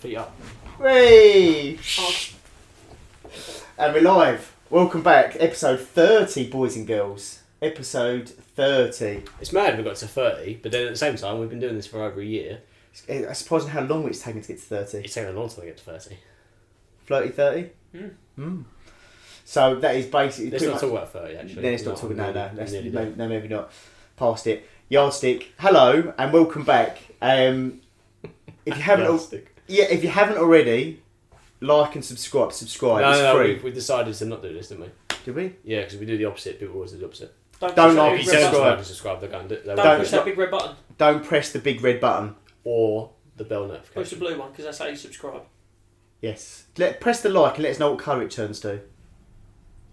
Feet up. Hey! And we're live. Welcome back. Episode 30, boys and girls. Episode 30. It's mad we got to 30, but then at the same time, we've been doing this for over a year. I suppose how long it's taken to get to 30. It's taken a long time to get to 30. Flirty 30? So that is basically... Let's not talk about 30, actually. Then it's not talking... No, maybe not. Past it. Yardstick. Hello, and welcome back. If you haven't... if you haven't already, like and subscribe. It's free. We decided to not do this, didn't we? Did we? Yeah, because we do the opposite. People always do the opposite. Don't like If you tell them to subscribe, they're going to do it. Don't push that big red button. Don't press the big red button. Or the bell notification. Push the blue one, because that's how you subscribe. Yes. Press the like and let us know what colour it turns to.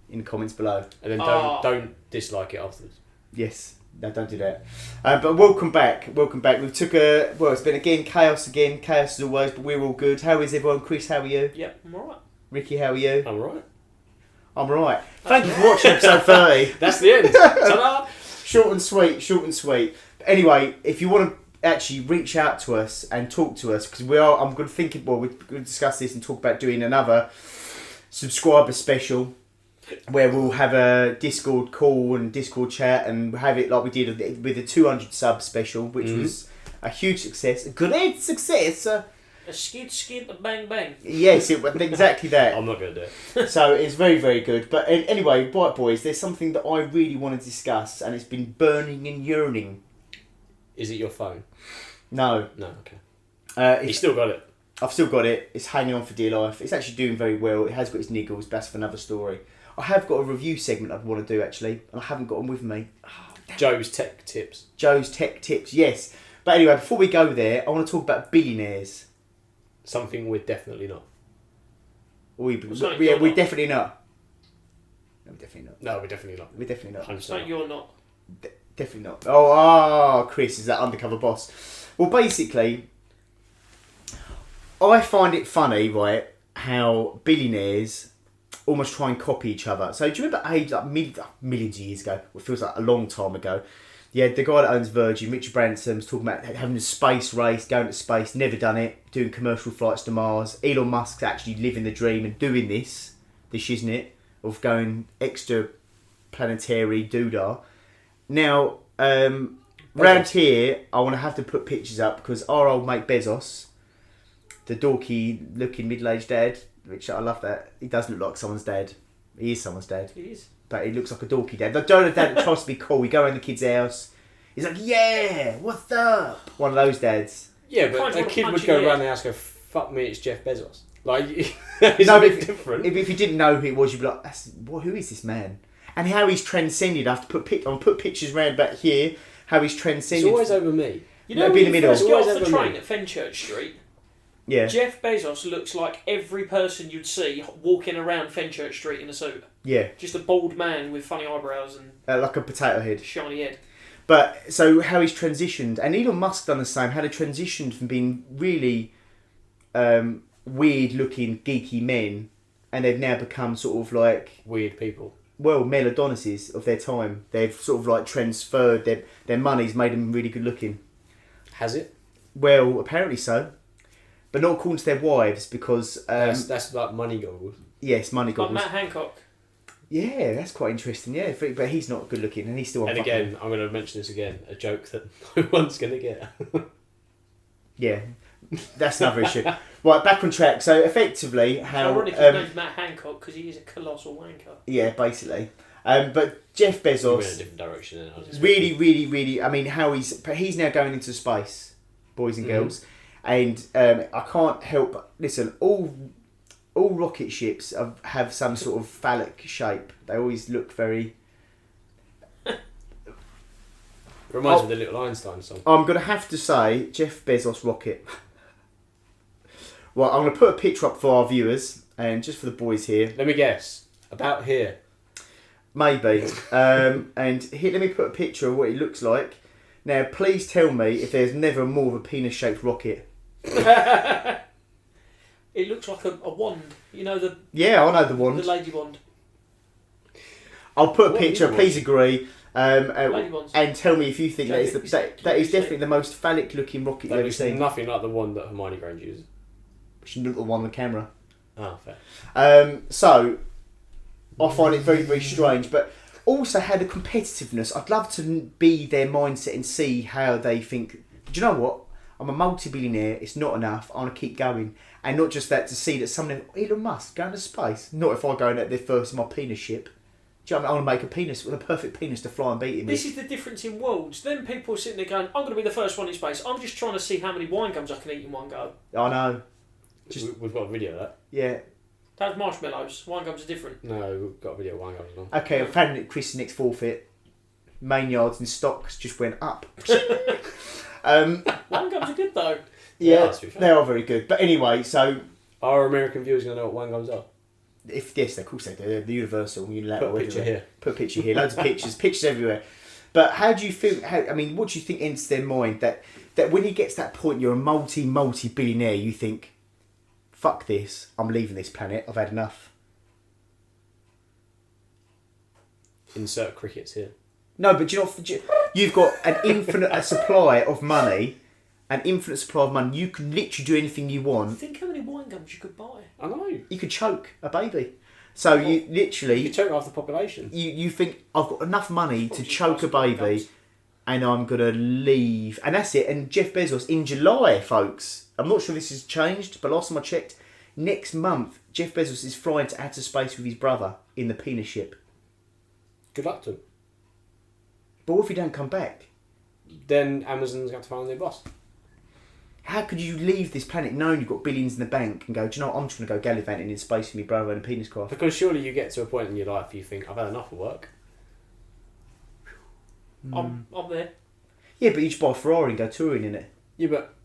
In the comments below. And then don't dislike it afterwards. Yes. No, don't do that. But welcome back. We took it's been chaos as always, but we're all good. How is everyone? Chris, how are you? Yep, I'm alright. Ricky, how are you? I'm alright. I'm alright. Thank you for watching episode 30. That's the end. Ta-da! Short and sweet. But anyway, if you want to actually reach out to us and talk to us, because we're going to discuss this and talk about doing another subscriber special, where we'll have a Discord call and Discord chat and have it like we did with the 200 sub special, which was a huge success. A great success. A skid, a bang, bang. Yes, it was exactly that. I'm not going to do it. So it's very, very good. But anyway, right boys, there's something that I really want to discuss and it's been burning and yearning. Is it your phone? No. No, okay. You still got it? I've still got it. It's hanging on for dear life. It's actually doing very well. It has got its niggles, but that's for another story. I have got a review segment I'd want to do actually, and I haven't got them with me. Joe's Tech Tips. Joe's Tech Tips, yes. But anyway, before we go there, I want to talk about Billionaires. Something we're definitely not. We're definitely not. No, we're definitely not. No, we're definitely not. We're definitely not. So you're not. Definitely not. Oh, Chris is that undercover boss. Well, basically, I find it funny, right, how billionaires almost try and copy each other. So do you remember millions of years ago, it feels like a long time ago, yeah, the guy that owns Virgin, Richard Branson's talking about having a space race, going to space, never done it, doing commercial flights to Mars. Elon Musk's actually living the dream and doing this isn't it, of going extra planetary doodah. Now, round here, I want to have to put pictures up because our old mate Bezos, the dorky looking middle-aged dad, which I love that. He does look like someone's dad. He is someone's dad. He is. But he looks like a dorky dad. The donor dad that tries to be cool. We go around the kid's house. He's like, yeah, what's up? One of those dads. Yeah, but a kid would go around the house and go, fuck me, it's Jeff Bezos. Like, it's a bit different. If you didn't know who it was, you'd be like, who is this man? And how he's transcended. I have to put pictures around back here. How he's transcended. It's always over me. You know, when you first get off the train at Fenchurch Street, yeah. Jeff Bezos looks like every person you'd see walking around Fenchurch Street in a suit. Yeah. Just a bald man with funny eyebrows and... like a potato head. Shiny head. But, so how he's transitioned, and Elon Musk done the same, how they transitioned from being really weird-looking, geeky men, and they've now become sort of like... Weird people. Well, male Adonises of their time. They've sort of like transferred, their money's made them really good-looking. Has it? Well, apparently so. But not according to their wives, because... that's like money goggles. Yes, money goggles. Like Matt Hancock. Yeah, that's quite interesting, yeah. But he's not good looking, and he's still on. And again, I'm going to mention this again, a joke that no one's going to get. Yeah, that's another issue. Right, back on track. So, effectively, how... Ironic his name's Matt Hancock, because he is a colossal wanker. Yeah, basically. But Jeff Bezos... Went in a different direction then. Really... I mean, how he's now going into space, boys and girls. And I can't help but... Listen, all rocket ships have some sort of phallic shape. They always look very... Reminds me of the Little Einstein song. I'm going to have to say, Jeff Bezos rocket. Well, I'm going to put a picture up for our viewers, and just for the boys here. Let me guess. About here. Maybe. And here, let me put a picture of what it looks like. Now, please tell me if there's never more of a penis-shaped rocket. It looks like a wand. You know the... Yeah, I know the wand. The lady wand. I'll put a picture, please agree. Lady wands. And tell me if you think that is definitely the most phallic looking rocket you've ever seen. Nothing like the one that Hermione Granger uses. She looked at the one on the camera. Oh, fair. So, I find it very, very strange. But also how the competitiveness, I'd love to be their mindset and see how they think, do you know what? I'm a multi-billionaire, it's not enough, I want to keep going. And not just that, to see that someone, Elon Musk, going to space. Not if I go in at the first in my penis ship. Do you know what I mean? I want to make a penis with a perfect penis to fly and beat him. This is the difference in worlds. Then people are sitting there going, I'm going to be the first one in space. I'm just trying to see how many wine gums I can eat in one go. I know. We've got a video of that. Yeah. That was marshmallows. Wine gums are different. No, we've got a video of wine gums as well. Okay, I've had Chris' next forfeit. Main yards and stocks just went up. Wine gums are good though. Yeah, they are very good. But anyway, so... Are American viewers going to know what wine gums are? Yes, of course they do. They're the universal, unilateral. Put a picture here. Put a picture here. Loads of pictures everywhere. But how do you feel? What do you think enters their mind that when you get to that point, you're a multi-billionaire, you think, fuck this, I'm leaving this planet, I've had enough. Insert crickets here. No, but you've got an infinite supply of money. An infinite supply of money. You can literally do anything you want. Think how many wine gums you could buy. I know. You could choke a baby. So you literally... You could choke half the population. You think, I've got enough money to choke a baby and I'm going to leave. And that's it. And Jeff Bezos, in July, folks, I'm not sure this has changed, but last time I checked, next month, Jeff Bezos is flying to outer space with his brother in the penis ship. Good luck to him. But what if he don't come back? Then Amazon's going to find their boss. How could you leave this planet knowing you've got billions in the bank and go, do you know what, I'm just going to go gallivanting in space with my brother and a penis craft? Because surely you get to a point in your life you think, I've had enough of work. I'm there. Yeah, but you just buy a Ferrari and go touring in it. Yeah, but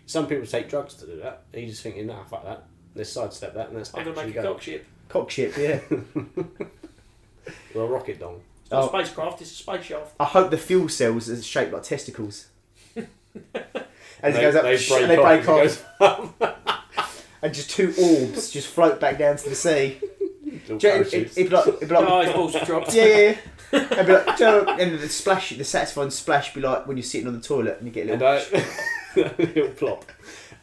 some people take drugs to do that. You just thinking, nah, fuck that. Let's sidestep that and let's I'm going to actually make a go. cock ship. Cock ship, yeah. Well, a rocket dong. It's not a spacecraft, it's a space shaft. I hope the fuel cells are shaped like testicles. As it goes up, they they break off. off. And just two orbs just float back down to the sea. It'd be like, his balls have dropped. Yeah. It'd be like, do you know, and the splash, the satisfying splash, would be like when you're sitting on the toilet and you get a little plop.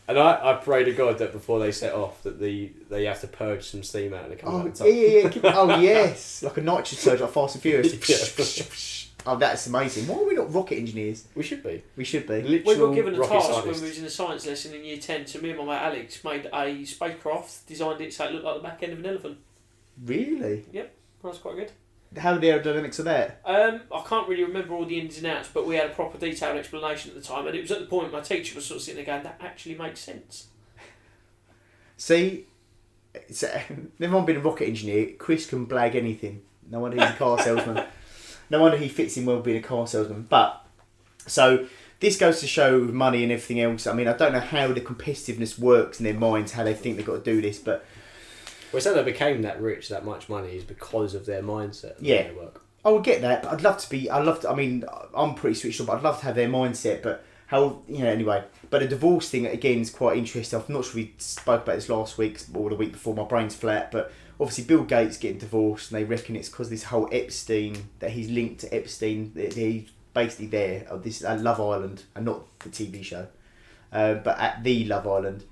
And I pray to God that before they set off, that they have to purge some steam out and they come back on top. Yeah. Oh yes, like a nitrous surge, like Fast and Furious. Oh, that's amazing. Why are we not rocket engineers? We should be. We should be. We got given a rocket task scientist. when we was in a science lesson in year 10. So me and my mate Alex made a spacecraft, designed it so it looked like the back end of an elephant. Really? Yep, that's quite good. How are the aerodynamics of that? I can't really remember all the ins and outs, but we had a proper detailed explanation at the time, and it was at the point my teacher was sort of sitting there going, that actually makes sense. See, never mind being a rocket engineer, Chris can blag anything. No wonder he's a car salesman. No wonder he fits in well being a car salesman. But, so, this goes to show with money and everything else. I mean, I don't know how the competitiveness works in their minds, how they think they've got to do this, but... Well, it's how they became that rich, that much money, is because of their mindset and yeah. their work. I would get that, but I'd love to be... I mean, I'm pretty switched on, but I'd love to have their mindset, but how... anyway. But the divorce thing, again, is quite interesting. I'm not sure we spoke about this last week or the week before. My brain's flat, but... Obviously, Bill Gates getting divorced, and they reckon it's because this whole Epstein, that he's linked to Epstein, that he's basically there. This is Love Island, and not the TV show, but at the Love Island,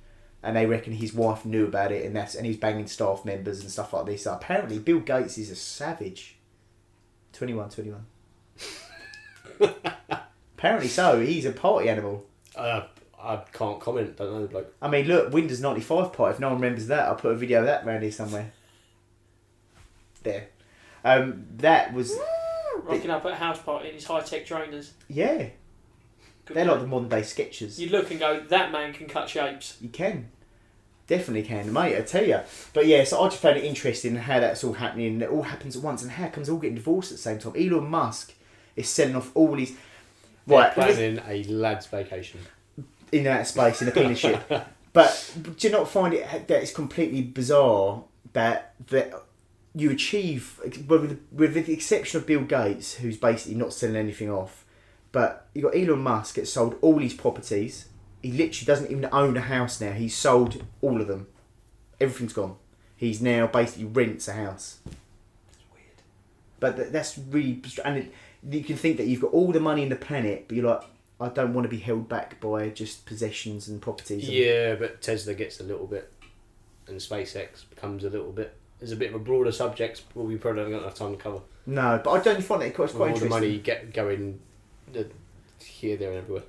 and they reckon his wife knew about it, and he's banging staff members and stuff like this. So apparently, Bill Gates is a savage. 21. Apparently so. He's a party animal. I can't comment. Don't know the bloke. I mean, look, Windows 95 party. If no one remembers that, I'll put a video of that around here somewhere. There. That was... Rocking up at a house party in his high-tech trainers. Yeah. Good They're man. like the modern day Skechers. You'd look and go, that man can cut shapes. You can. Definitely can, mate, I tell you. But yeah, so I just found it interesting how that's all happening. It all happens at once, and how comes all getting divorced at the same time? Elon Musk is selling off all his... Right, planning a lad's vacation. In outer space, in a penis ship. But do you not find it that it's completely bizarre that you achieve, with the exception of Bill Gates, who's basically not selling anything off, but you got Elon Musk that sold all his properties. He literally doesn't even own a house now. He's sold all of them. Everything's gone. He's now basically rents a house. That's weird. But that's really... And you can think that you've got all the money in the planet, but you're like, I don't want to be held back by just possessions and properties. Yeah, but Tesla gets a little bit, and SpaceX becomes a little bit. There's a bit of a broader subject, but we probably haven't got enough time to cover. No, but I don't find it quite All interesting. the money going here, there, and everywhere.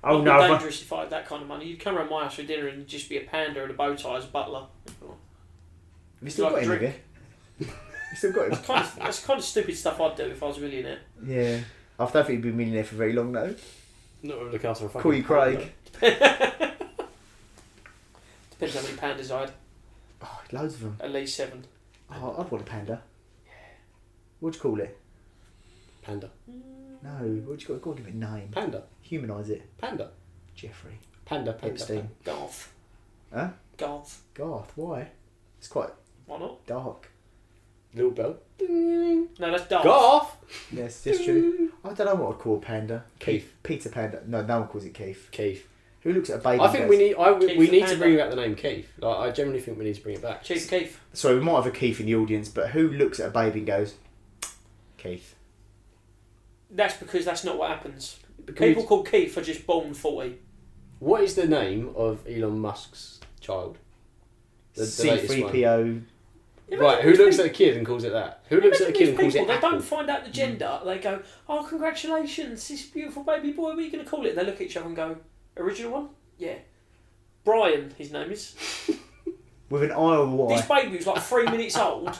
Oh It'd no! be dangerous if I had that kind of money. You'd come around my house for dinner and just be a panda and a bow tie as a butler. Have you still got him, have you? You still got him? That's the kind of stupid stuff I'd do if I was a millionaire. Yeah. I don't think he'd be a millionaire for very long, though. Not really look after a fucking. Call you Craig. Depends how many pandas I had. Oh, loads of them. At least 7. Oh, I'd want a panda. Yeah. What'd you call it? Panda. No, what'd you call it? Give it a name. Panda. Humanise it. Panda. Jeffrey. Panda. Epstein. Garth. Huh? Garth. Garth. Why? It's quite Why not? dark. Little bell. No, that's Darth. Garth. Yes, that's true. I don't know what I'd call a panda. Keith. Peter Panda. No one calls it Keith. Keith. Who looks at a baby? I think we need. Keith We the need to Panda. bring back the name Keith. Like, I generally think we need to bring it back. Chief Keith. Sorry, we might have a Keith in the audience, but who looks at a baby and goes, Keith? That's because that's not what happens. Because People called Keith are just born 40. what is the name of Elon Musk's child? The latest one. C3PO. Right, who looks at a kid and calls it that? Who looks at a kid and calls it They Apple? don't find out the gender. They go, oh, congratulations, this beautiful baby boy, what are you going to call it? They look at each other and go, original one? Yeah. Brian, his name is. With an I or a Y. This baby who's like 3 minutes old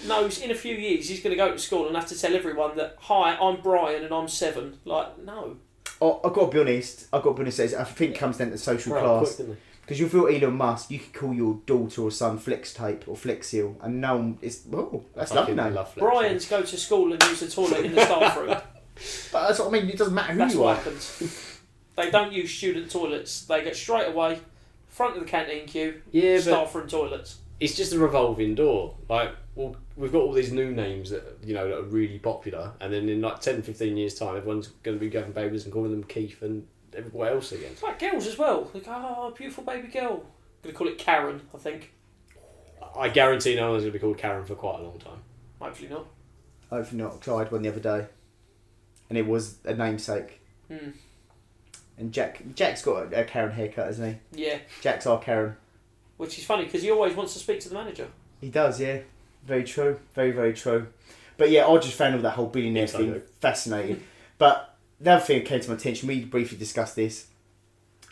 knows in a few years he's going to go to school and have to tell everyone that, hi, I'm Brian and I'm 7. Like, no. Oh, I've got to be honest. I think it comes down to social class. Because you feel Elon Musk, you could call your daughter or son Flex Tape or Flex Seal, and no one is. Oh, that's lovely name. Brian's go to school and use the toilet in the staff room. But that's what I mean. It doesn't matter who That's you what are. happens. They don't use student toilets. They get straight away front of the canteen queue. Yeah, staff room toilets. It's just a revolving door. Like, well, we've got all these new names that that are really popular, and then in like 10, 15 years' time, everyone's going to be having babies and calling them Keith and everywhere else again. It's like girls as well. They go, oh, beautiful baby girl. Going to call it Karen, I think. I guarantee no one's going to be called Karen for quite a long time. Hopefully not. Hopefully not. 'Cause I had one the other day, and it was a namesake. Hmm. And Jack's got a Karen haircut, hasn't he? Yeah. Jack's our Karen. Which is funny because he always wants to speak to the manager. He does, yeah. Very true. Very, very true. But yeah, I just found all that whole billionaire thing fascinating. But the other thing that came to my attention, we briefly discussed this.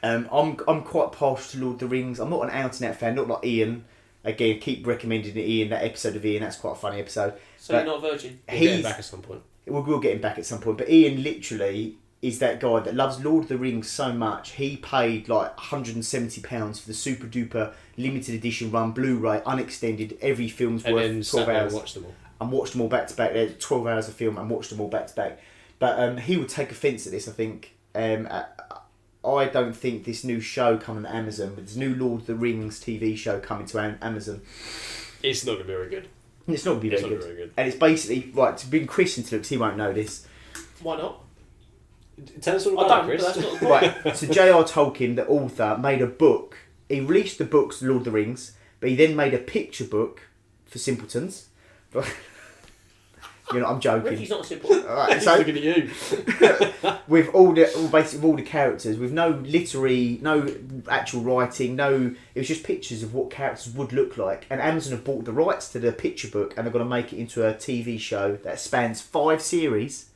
I'm quite partial to Lord of the Rings. I'm not an out and out fan, not like Ian. Again, keep recommending Ian, that episode of Ian. That's quite a funny episode. So you're not a virgin. We'll get him back at some point. We'll get him back at some point. But Ian literally is that guy that loves Lord of the Rings so much. He paid like £170 for the super duper limited edition run Blu-ray, unextended. Every film's And worth then 12 sat there hours. and watched them all. And watched them all back to back. There's 12 hours of film and watched them all back to back. But he would take offence at this, I think. I don't think this new show coming to Amazon, this new Lord of the Rings TV show coming to Amazon, It's not going to be very good. it's not going to be It's very not good. very good. And it's basically, right, to bring Chris into it, because he won't know this. Why not? Tell us all I about don't, it, but Chris. that's not the point. Right, so J.R. Tolkien, the author, made a book. He released the books, Lord of the Rings, but he then made a picture book for simpletons. I'm joking. Ricky's not simple. Alright, He's so looking at you. with basically all the characters, with no actual writing, it was just pictures of what characters would look like. And Amazon have bought the rights to the picture book, and they're going to make it into a TV show that spans 5 series,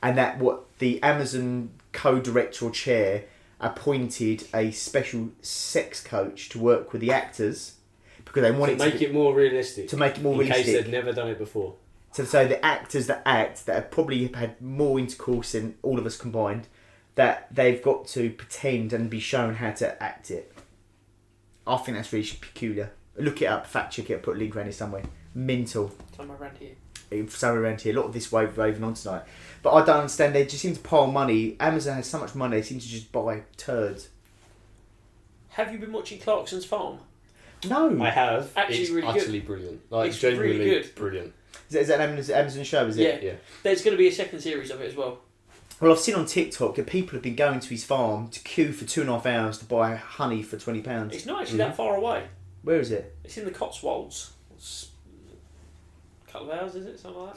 and that what the Amazon co-director or chair appointed a special sex coach to work with the actors because they wanted To make it more realistic. to make it more in realistic. case they'd never done it before. So the actors that act, that have probably had more intercourse than all of us combined, that they've got to pretend and be shown how to act it. I think that's really peculiar. Look it up, fact check it, put a link around it somewhere. Mental. Somewhere around here. Somewhere around here. A lot of this raving on tonight. But I don't understand, they just seem to pile money. Amazon has so much money, they seem to just buy turds. Have you been watching Clarkson's Farm? No. I have. Actually it's really utterly brilliant. Like, It's genuinely really good. brilliant. Is that an Amazon show, is it? Yeah. Yeah. There's going to be a second series of it as well. Well, I've seen on TikTok that people have been going to his farm to queue for 2.5 hours to buy honey for £20. It's not actually that far away. Where is it? It's in the Cotswolds. It's a couple of hours, is it? Something like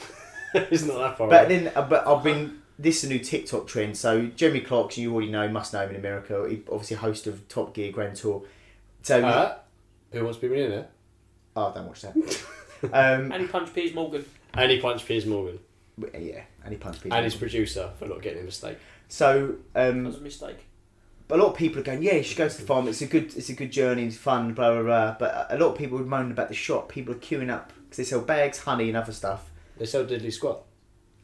that. It's not that far But away. then, but I've been this is a new TikTok trend. So Jeremy Clarkson, you already know, must know him in America. He obviously host of Top Gear Grand Tour. So who wants to be Millionaire? Oh, don't watch that. And he punched Piers Morgan. And he punched Piers Morgan. Yeah, and he punched Piers And Morgan. his producer for not getting a mistake. So That was a mistake. but a lot of people are going, yeah, you should go to the farm. It's a good journey. It's fun. Blah blah blah. But a lot of people would moan about the shop. People are queuing up because they sell bags, honey, and other stuff. They sell Diddley Squat.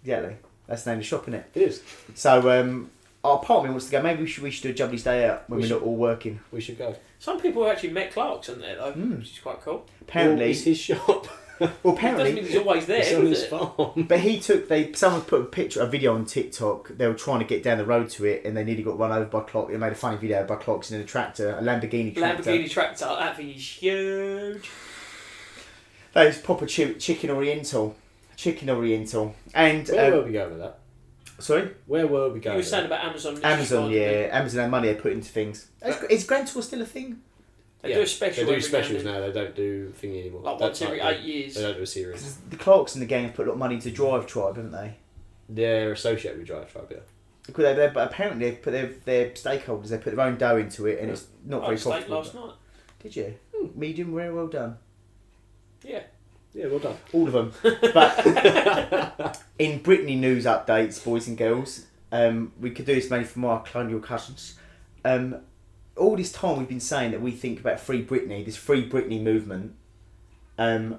Exactly. That's the name of the shop, isn't it? It is. So our part of me wants to go. Maybe we should do a Jubbly's Day Out when we're not all working. We should go. Some people have actually met Clarkson there though, which is quite cool. Apparently, well, it's his shop. Well, It doesn't apparently, mean he's always there, It's on does his it? farm. but someone put a video on TikTok. They were trying to get down the road to it, and they nearly got run over by Clarkson. They made a funny video by Clarkson in a tractor, a Lamborghini tractor. Lamborghini tractor, that thing is huge. That is proper chicken Oriental, and Where were we going with that? sorry, Where were we You going? were with saying that? about Amazon. Amazon, yeah, Amazon had money they put into things. Is Grand Tour still a thing? They do a special. They do every specials now and now. They don't do thingy anymore. then. Like once every 8 years. They don't do a series. 'Cause the Clarkson the gang have put a lot of money into Drive Tribe, haven't they? They're associated with Drive Tribe, yeah. Because but apparently they've put their stakeholders. They put their own dough into it, and it's not I very had steak profitable. last night. Did you? Medium rare, well done. Yeah. Yeah, well done. All of them. But in Britney news updates, boys and girls, we could do this mainly from our colonial cousins. All this time we've been saying that we think about Free Britney, this Free Britney movement. Do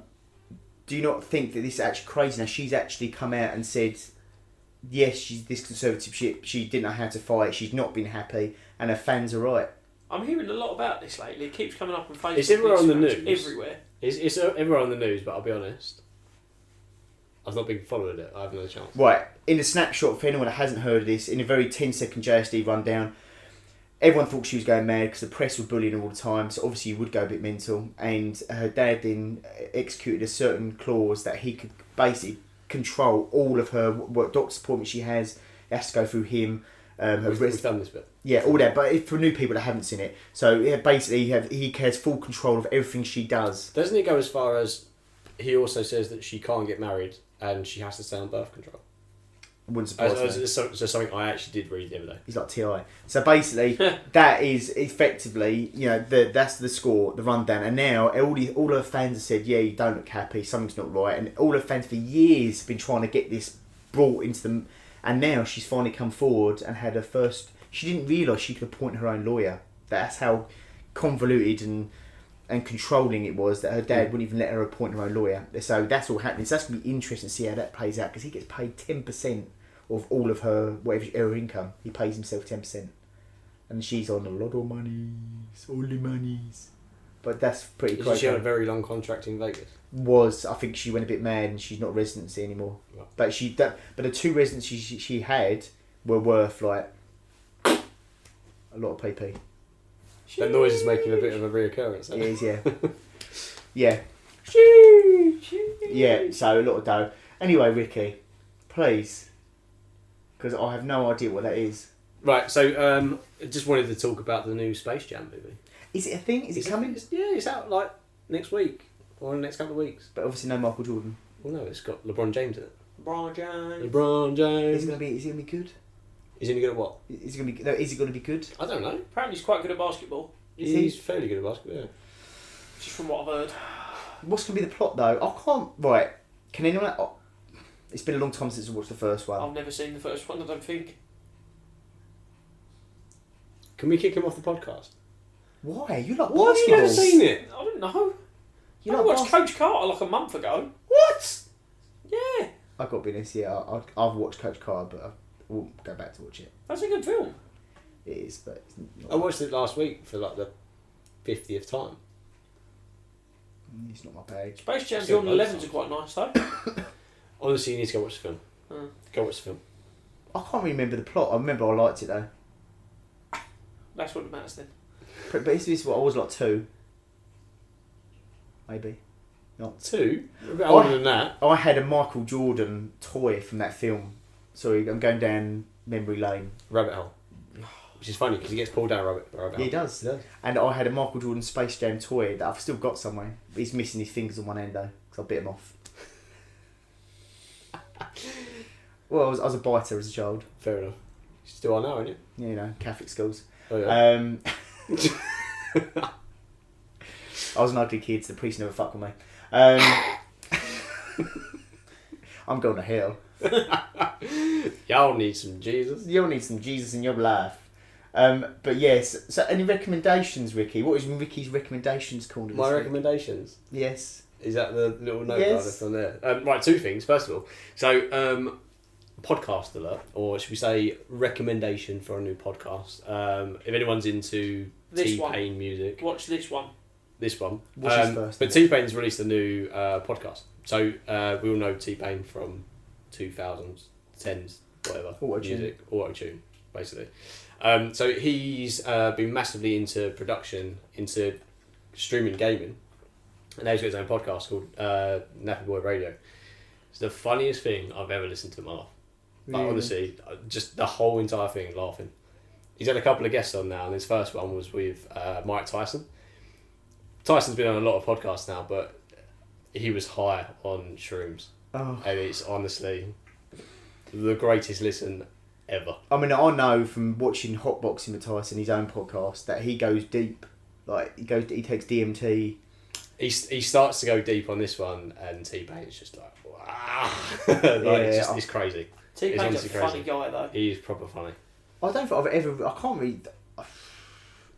you not think that this is actually crazy? Now she's actually come out and said, yes, she's this conservative shit. She didn't know how to fight. She's not been happy, and her fans are right. I'm hearing a lot about this lately. It keeps coming up on Facebook. It's everywhere on the Instagram, news. Everywhere. It's everywhere on the news, but I'll be honest. I've not been following it. I have no chance. Right, in a snapshot for anyone that hasn't heard of this, in a very 10-second JSD rundown, everyone thought she was going mad because the press were bullying her all the time, so obviously you would go a bit mental. And her dad then executed a certain clause that he could basically control all of her, what doctor's appointments she has. It has to go through him. We've done this bit. Yeah, all that. But for new people that haven't seen it, so yeah, basically he has full control of everything she does. Doesn't it go as far as he also says that she can't get married and she has to stay on birth control? Wouldn't surprise me. So something I actually did read the other day. He's like T.I. So basically, that is effectively, that's the score, the rundown. And now all her fans have said, yeah, you don't look happy, something's not right. And all her fans for years have been trying to get this brought into them. And now she's finally come forward and had her first. She didn't realise she could appoint her own lawyer. That's how convoluted and controlling it was that her dad wouldn't even let her appoint her own lawyer. So that's all happening. So that's going to be interesting to see how that plays out, because he gets paid 10% of all of her her income. He pays himself 10%, and she's on a lot of monies, all the monies. But that's pretty Isn't crazy. she had a very long contract in Vegas? I think she went a bit mad and she's not residency anymore. Right. But the 2 residencies she had were worth like a lot of PP. That noise is making a bit of a reoccurrence. It is, yeah. Yeah. Yeah, so a lot of dough. Anyway, Ricky, please, because I have no idea what that is. Right, so I just wanted to talk about the new Space Jam movie. Is it a thing? Is it coming? It's out like next week or in the next couple of weeks. But obviously no Michael Jordan. Well, no, it's got LeBron James in it. LeBron James. LeBron James. Is it gonna be good? Is he good at what? Is it gonna be good? I don't know. Apparently he's quite good at basketball. He's fairly good at basketball, yeah. Just from what I've heard. What's gonna be the plot though? I can't. Right? Can anyone? It's been a long time since I watched the first one. I've never seen the first one, I don't think. Can we kick him off the podcast? Why? You like Why have you basketball? never seen it? I don't know. You I like watched Coach Carter like a month ago. What? Yeah. I've got to be honest, yeah, I've watched Coach Carter, but I won't go back to watch it. That's a good film. It is, but it's not, I watched it last week for like the 50th time. it's not my bag. Space Jam Still Jordan loads 11s are quite nice though. Honestly, you need to go watch the film. Go watch the film. I can't remember the plot. I remember I liked it though. That's what matters then. But this is what I was like 2. Maybe. Not. 2? A bit older than that. I had a Michael Jordan toy from that film. Sorry, I'm going down memory lane. Rabbit hole. Which is funny because he gets pulled down a rabbit hole. Yeah, he does. And I had a Michael Jordan Space Jam toy that I've still got somewhere. He's missing his fingers on one end though, because I bit him off. Well, I was a biter as a child. Fair enough. You still are now, aren't you? You know, Catholic schools. Oh, yeah. I was an ugly kid, so the priest never fucked with me. I'm going to hell. Y'all need some Jesus. You'll need some Jesus in your life. But yes, so any recommendations, Ricky? What is Ricky's recommendations called? My recommendations? Yes. Is that the little note Yes. I left on there? Right, two things. First of all, so podcast alert, or should we say recommendation for a new podcast? If anyone's into This T-Pain music, Watch this one. this one. What's his first But name? T-Pain's released a new podcast. So we all know T-Pain from 2010s, whatever, Auto-tune. music, auto-tune, basically. So he's been massively into production, into streaming gaming, and now he's got his own podcast called Nappy Boy Radio. It's the funniest thing I've ever listened to in my life. Like, Really? honestly, just the whole entire thing, laughing. He's had a couple of guests on now, and his first one was with Mike Tyson. Tyson's been on a lot of podcasts now, but he was high on shrooms. Oh. And it's honestly the greatest listen ever. I mean, I know from watching Hotboxing with Tyson, his own podcast, that he goes deep. Like he takes DMT. He starts to go deep on this one, and T-Pain's just like, wow. It's crazy. T-Pain's a honestly funny crazy. guy though. He's proper funny. I don't think I've ever. I can't really.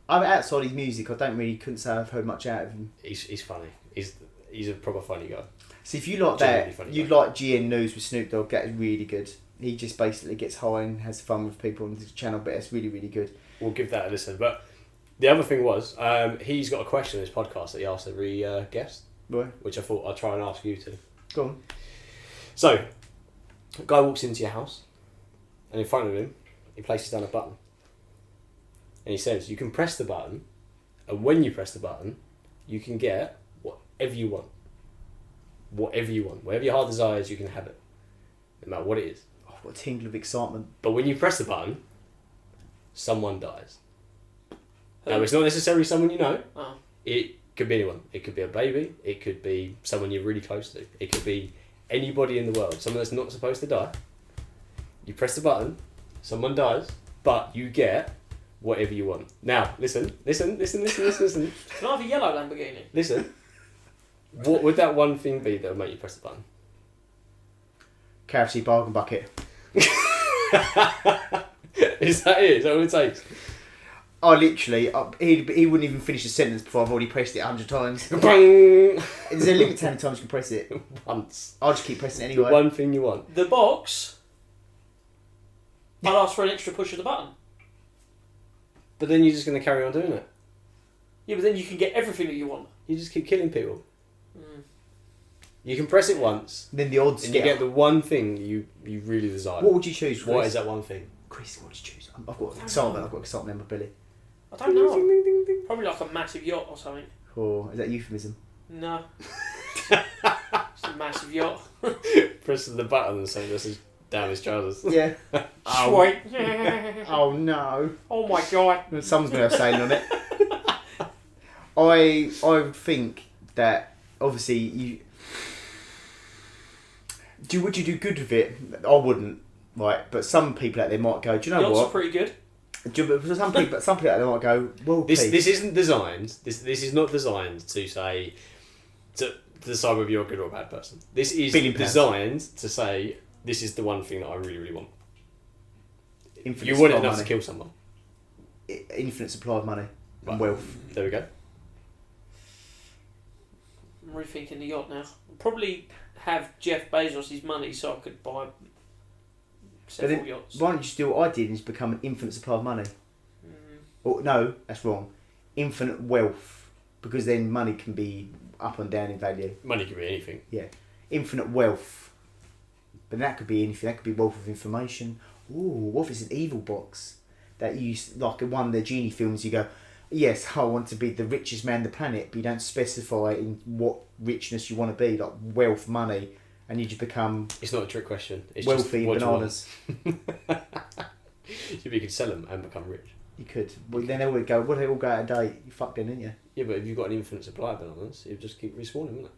I'm outside his music. I couldn't say I've heard much out of him. He's funny. He's a proper funny guy. So if you like Genuinely that, funny you guy. like GN News with Snoop Dogg. That is really good. He just basically gets high and has fun with people on the channel, but it's really, really good. We'll give that a listen. But the other thing was, he's got a question in his podcast that he asked every guest, Right. which I thought I'd try and ask you to. Go on. So, a guy walks into your house, and in front of him, he places down a button. And he says, you can press the button, and when you press the button, you can get whatever you want. Whatever you want. Whatever your heart desires, you can have it. No matter what it is. Oh, what a tingle of excitement. But when you press the button, someone dies. Now, it's not necessarily someone you know. Oh. It could be anyone. It could be a baby. It could be someone you're really close to. It could be anybody in the world. Someone that's not supposed to die. You press the button, someone dies, but you get whatever you want. Now, listen. Can I have a yellow Lamborghini? Listen. What would that one thing be that would make you press the button? KFC bargain bucket. Is that it? Is that what it takes? I literally, he wouldn't even finish a sentence before I've already pressed it 100 times. Bang! Is there a limit to how many times you can press it? Once. I'll just keep pressing it The anyway. one thing you want. The box. I'll ask for an extra push of the button. But then you're just going to carry on doing it. Yeah, but then you can get everything that you want. You just keep killing people. Mm. You can press it once, Then the odds and you get the one thing you really desire. What would you choose, Chris? What is that one thing? Chris, what would you choose? I've got excitement. I've got excitement in my belly. I don't know. Probably like a massive yacht or something. Or is that euphemism? No. It's a massive yacht. Presses the button and saying this is down his trousers. Yeah. Sweet. Oh no. Oh my god. Someone's going to have sailing on it. I would think that obviously you. Would you do good with it? I wouldn't, right? But some people out there might go. Do you know Yachts what? are pretty good. Some people out there might go. Well, This isn't designed. This is not designed to say to decide whether you're a good or a bad person. This is £1 billion. designed to say this is the one thing that I really really want. Infinite You want it supply enough to money. kill someone. Infinite supply of money Right. and wealth. There we go. I'm rethinking the yacht now. I'll probably have Jeff Bezos' money so I could buy But several then, yachts. why don't you just do what I did and just become an infinite supply of money? Or no, that's wrong. Infinite wealth, because then money can be up and down in value. Money can be anything. Yeah, infinite wealth, but that could be anything. That could be wealth of information. Ooh, what if it's an evil box that you like in one of the genie films? You go, yes, I want to be the richest man on the planet, but you don't specify in what richness you want to be, like wealth, money, and you just become It's not a trick question. It's wealthy just what you want. bananas. You could sell them and become rich. You could. Well, then they would go. Well, they all go out a date. You fucked in, didn't you? Yeah, but if you've got an infinite supply of bananas, you just keep respawning, wouldn't it?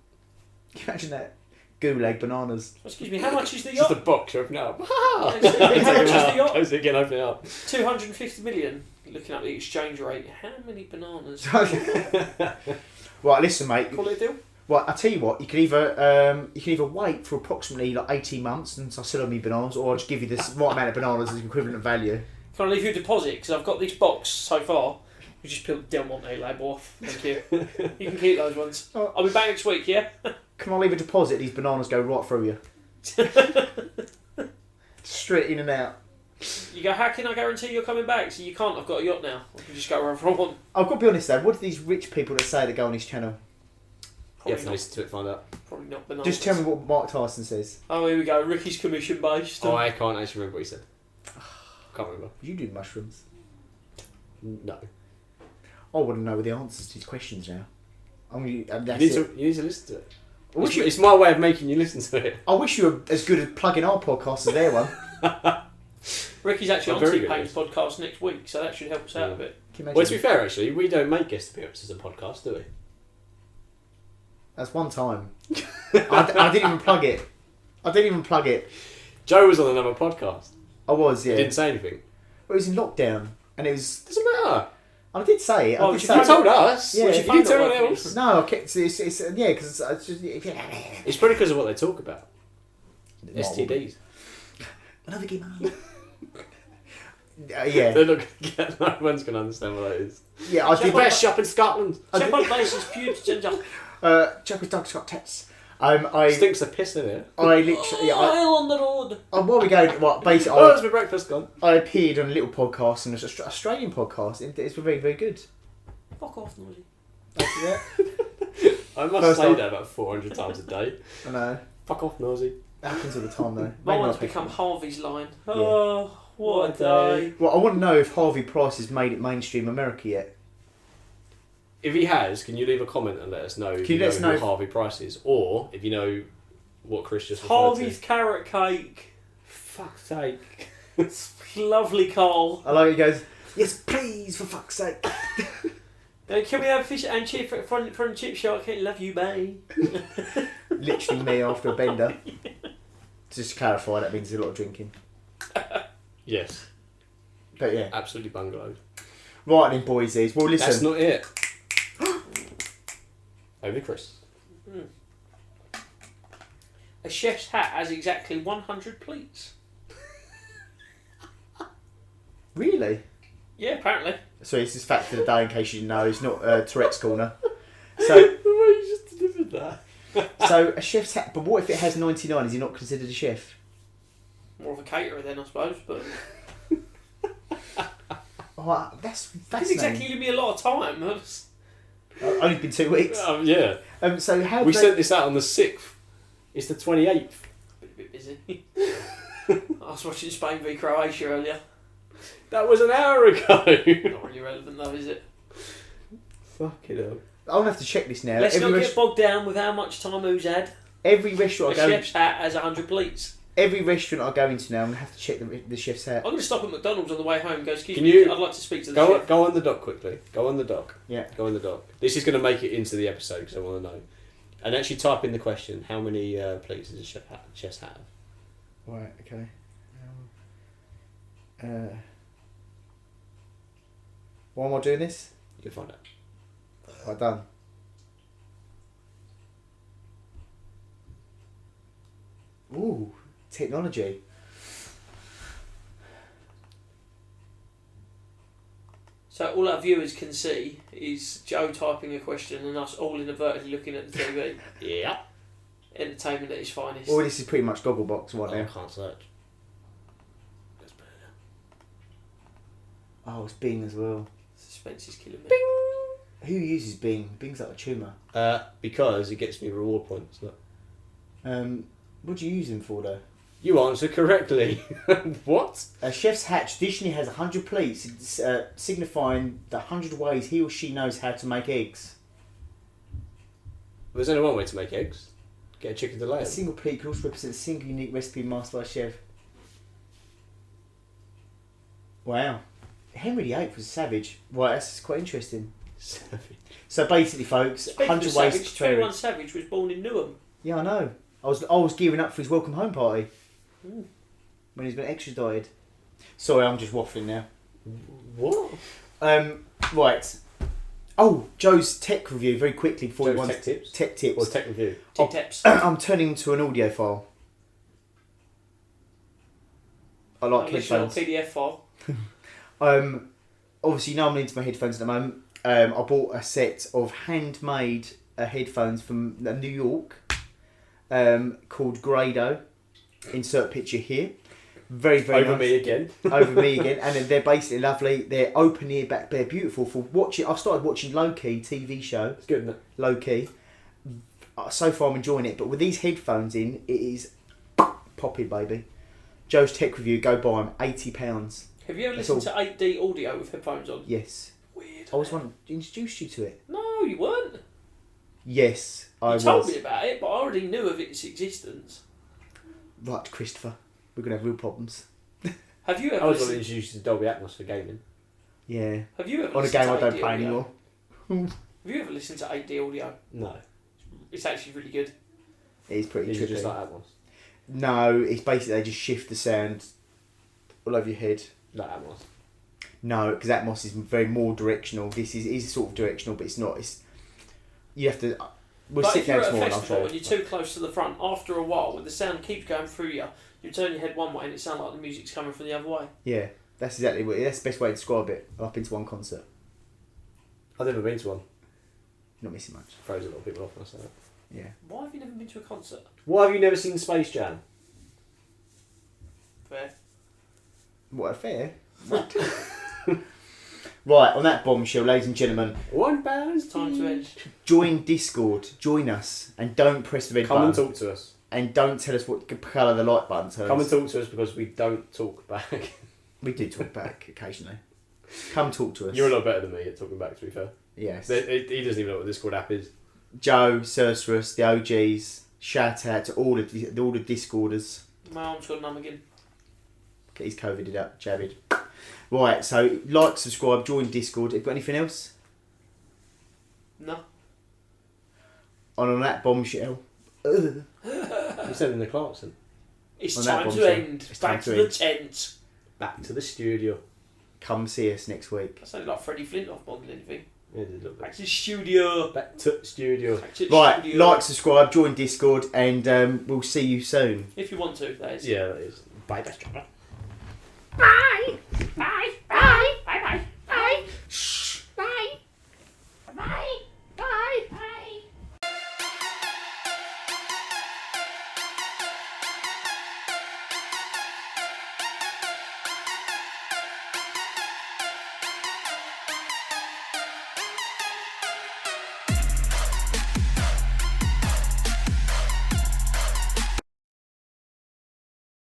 Can you imagine that? Gulag bananas. Excuse me, how much is the Just a yacht? box, you open it up. Excuse me, how much is the yacht? Close it again, open it up. 250 million. Looking up the exchange rate. How many bananas? Right, listen, mate. Call it a deal? Well, I tell you what, you can either wait for approximately like 18 months and I'll sell on me bananas, or I'll just give you this right amount of bananas as equivalent of value. Can I leave you a deposit? Because I've got this box so far. You just peel Del Monte label off. Thank you. You can keep those ones. Oh. I'll be back next week, yeah? Can I leave a deposit? These bananas go right through you. Straight in and out. You go, how can I guarantee you're coming back? So you can't, I've got a yacht now. I can just go wherever I want. I've got to be honest though, what do these rich people that say that go on his channel? You Probably have to not, listen to it, find out. probably not bananas. Just tell me what Mark Tyson says. Oh, here we go. Ricky's commission based. Oh, I can't actually remember what he said. Can't remember. You do mushrooms. No. I want to know the answers to these questions now. You need to listen to it. I wish, It's my way of making you listen to it. I wish you were as good at plugging our podcast as their one. Ricky's actually I'm on very T-Pain's good. podcast next week, so that should help us out a bit. Can you Well, to imagine? be fair, actually, we don't make guest appearances on podcasts, do we? That's one time. I didn't even plug it. Joe was on another podcast. I was, yeah. Didn't say anything. But it was in lockdown, and it was. Doesn't matter. I did say it. Oh, I did you say You told us. Yeah. You Was your didn't phone tell not anyone working? else. No, I kept. It's yeah, because it's just. It's probably because of what they talk about. STDs. Another game. Yeah, They're not gonna get. No one's going to understand what that is. yeah. I The did. best shop in Scotland. Shepherd bases, pubes, ginger. Chuckle's dog's got tits. I Stinks of piss in it. I literally. Oil on the road. What we going? What basically? Oh, that's my breakfast gone. I appeared on a little podcast, and it's an Australian podcast. It's very, very good. Fuck off, noisy. Yeah, I must First say off- that about 400 times a day. I know. Fuck off, nosy. It happens all the time though. My Maybe one's not. become Harvey's line. Oh, what a day. Well, I want to know if Harvey Price has made it mainstream America yet. If he has, can you leave a comment and let us know if Can you you let us know know who Harvey Price is? Or if you know what Chris just referred Harvey's to. carrot cake. Fuck's sake. Lovely, Carl. I like it. He goes, yes, please, for fuck's sake. Can we have fish and chip from chip shop? I love you, babe. Literally me after a bender. Just to clarify, that means a lot of drinking. Yes, But yeah. absolutely bungalowed. Right then, boysies. Well, listen. That's not it. Over to Chris. A chef's hat has exactly 100 pleats. Really? Yeah, apparently. So this is fact of the day in case you didn't know. It's not Tourette's corner. So, The way you just delivered that. so a chef's hat. But what if it has 99? Is he not considered a chef? More of a caterer then, I suppose. But Oh, that's didn't fascinating. exactly give me a lot of time. I was Only been 2 weeks. Yeah. So how We do sent this out on the 6th. It's the 28th. a bit busy. I was watching Spain v Croatia earlier. That was an hour ago. Not really relevant though, is it? Fucking hell. I'll have to check this now. Let's not get bogged down with how much time who's had. Every A restaurant I go, chef's hat has 100 pleats. every restaurant I go into now, I'm gonna have to check the chef's hat. I'm going to stop at McDonald's on the way home and go, excuse Can me, you- I'd like to speak to the chef. Go on the dock quickly. Go on the dock. Yeah. Go on the dock. This is going to make it into the episode because I want to know. And actually type in the question, how many plates does a chef's hat have? Right. Okay. Why am I doing this? You can find out. Right, done. Ooh, technology. So all our viewers can see is Joe typing a question and us all inadvertently looking at the TV. Yeah. Entertainment at its finest. Well, this is pretty much Gogglebox right I now. can't search. Let's put it Oh, it's Bing as well. Suspense is killing me. Who uses Bing? Bing's like a tumour. down. Because it gets me reward points. Look. What do you use him for though? You answer correctly. What? A chef's hat traditionally has 100 pleats, signifying the 100 ways he or she knows how to make eggs. There's only one way to make eggs. Get a chicken to lay A 'em. single pleat can also represent a single unique recipe mastered by a chef. Wow. Henry VIII was a savage. Right, that's quite interesting. So basically, folks, Speaking 100 of ways Savage, to prepare 21 it. Savage was born in Newham. Yeah, I know. I was gearing up for his welcome home party when he's been extradited. Sorry, I'm just waffling now. What? Right. Oh, Joe's tech review very quickly before Joe's he tech tips? Tech tips. Or tech review? Tip tips. I'm turning to an audio file. I like Unless you've got headphones. a PDF file. Obviously, you know I'm into my headphones at the moment. I bought a set of handmade headphones from New York called Grado. Insert picture here. Very, very Over nice. me again. Over me again. And then they're basically lovely. They're open ear back. They're beautiful for watching. I started watching Low Key TV show. It's good, isn't it? Low Key. So far, I'm enjoying it. But with these headphones in, it is popping, baby. Joe's tech review. Go buy them. £80. Have you ever That's listened to 8D audio with headphones on? Yes. Weird. I was one introduced you to it. No, you weren't. Yes, I You was. told me about it, but I already knew of its existence. Right, Christopher. We're gonna have real problems. Have you I ever was listened? introduced to Dolby Atmos for gaming. Yeah. Have you ever On a listened game to I don't 8D play audio? anymore. Have you ever listened to 8D audio? No. It's actually really good. It is pretty These are trippy. just like Atmos. No, it's basically they just shift the sound all over your head. Like Atmos. No, because Atmos is very more directional. This is sort of directional, but it's not. It's you have to. We'll But sit if you're down at a tomorrow and I'll festival show and you. you're too close to the front, after a while, when the sound keeps going through you, you turn your head one way and it sounds like the music's coming from the other way. Yeah, that's exactly what. That's the best way to describe it. I've been to one concert. I've never been to one. Not missing much. Throws a lot of people off when I say that. Yeah. Why have you never been to a concert? Why have you never seen Space Jam? Fair. What a fair. Right, on that bombshell, ladies and gentlemen, £1. It's time to end. join Discord, join us, and don't press the red Come button. and talk to us. And don't tell us what colour the like button turns. Come and talk to us because we don't talk back. We do talk back occasionally. Come talk to us. You're a lot better than me at talking back, to be fair. Yes. He doesn't even know what the Discord app is. Joe, Cercerus, the OGs, shout out to all the Discorders. My arm's got numb again. Get his COVIDed up, jabbed. Right, so like, subscribe, join Discord. Have you got anything else? No. On that bombshell. You said in the Clarkson. It's On that time to bombshell. end. It's Back time to to the end. tent. Back to the studio. Come see us next week. That sounded like Freddie Flintoff more than anything. Yeah, it did look Back bad. to the studio. Back to studio. Back to the Right, studio. like, subscribe, join Discord, and we'll see you soon. If you want to, that is. Yeah, that is. Bye, best. Bye. Bye. Bye.